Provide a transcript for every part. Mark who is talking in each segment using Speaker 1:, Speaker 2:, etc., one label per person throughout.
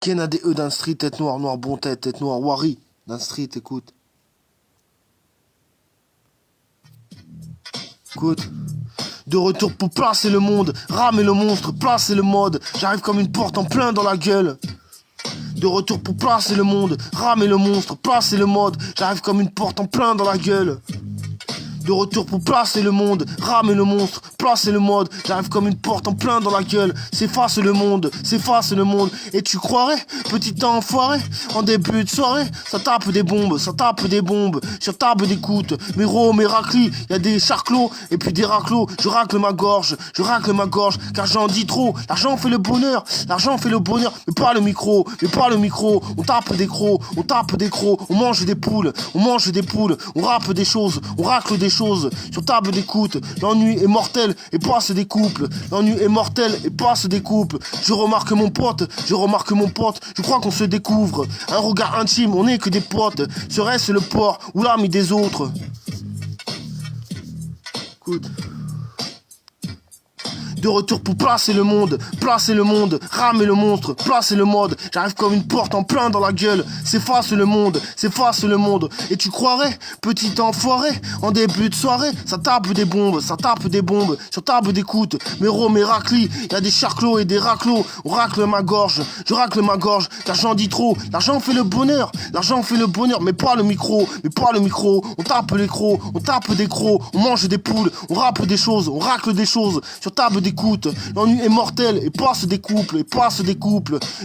Speaker 1: Ken a des E dans le street, tête noire, noir bon tête noire, Wari, dans le street, écoute. Écoute. De retour pour placer le monde, ramer le monstre, placer le mode. J'arrive comme une porte en plein dans la gueule. De retour pour placer le monde, ramer le monstre, placer le mode. J'arrive comme une porte en plein dans la gueule. De retour pour placer le monde, ramer le monstre, placer le mode. J'arrive comme une porte en plein dans la gueule. S'efface le monde, s'efface le monde. Et tu croirais, petit enfoiré, en début de soirée, ça tape des bombes sur table d'écoute. Mes ros, mes raclis, y a des charclos et puis des raclos. Je racle ma gorge, car j'en dis trop. L'argent fait le bonheur, mais pas le micro, On tape des crocs, on mange des poules, on rappe des choses, on racle des choses sur table d'écoute. L'ennui est mortel et passe des couples. Je remarque mon pote, je crois qu'on se découvre. Un regard intime, on n'est que des potes. Serait-ce le port ou l'ami des autres? Écoute. De retour pour placer le monde, ramer le monstre, placer le mode. J'arrive comme une porte en plein dans la gueule. S'efface le monde. Et tu croirais, petit enfoiré, en début de soirée, ça tape des bombes sur table d'écoute. Mes ros, mes raclis, y a des charclos et des raclos. On racle ma gorge, car j'en dis trop. L'argent fait le bonheur, mais pas le micro, On tape les crocs, on tape des crocs, on mange des poules, on rappe des choses, on racle des choses sur table d'écoute. L'ennui est mortel et passe des couples.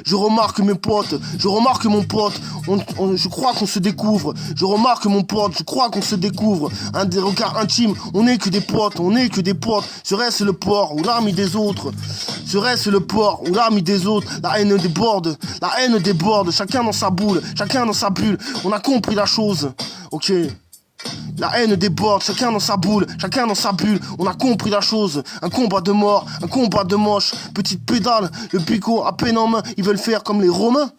Speaker 1: Je remarque mes potes, je crois qu'on se découvre. Je remarque mon pote, je crois qu'on se découvre. Un des regards intimes, on n'est que des potes. Serait-ce le port ou l'ami des autres? La haine déborde, chacun dans sa boule, on a compris la chose, ok. La haine déborde, chacun dans sa bulle, on a compris la chose. Un combat de mort, un combat de moche. Petite pédale, le picot à peine en main, ils veulent faire comme les Romains.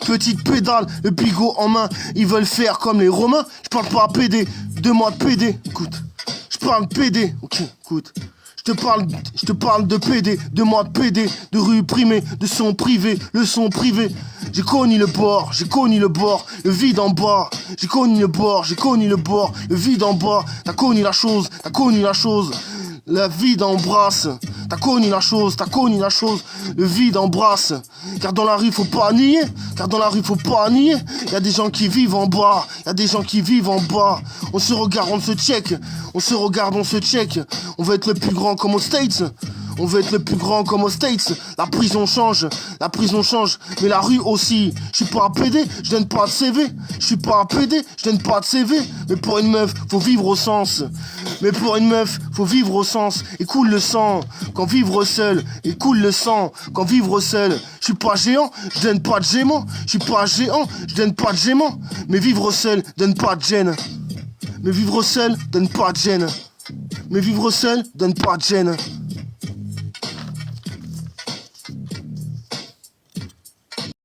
Speaker 1: Petite pédale, le bigot en main, ils veulent faire comme les Romains. Je parle pas à PD, 2 mois de PD, écoute. Je parle de PD, ok, écoute. Je te parle de PD, de moi de PD, de rue primée, de son privé, le son privé. J'ai connu le bord, le vide en bas. J'ai connu le bord, le vide en bas. T'as connu la chose, la vide embrasse. T'as connu la chose, le vide embrasse. Car dans la rue faut pas nier, y a des gens qui vivent en bas, On se regarde, on se check, on veut être le plus grand comme aux States. La prison change, mais la rue aussi. Je suis pas un PD, je donne pas de CV. Mais pour une meuf, faut vivre au sens. Et coule le sang. Quand vivre seul, Je suis pas géant, je donne pas de gémant. Mais vivre seul, donne pas de gêne. Mais vivre seul, donne pas de gêne.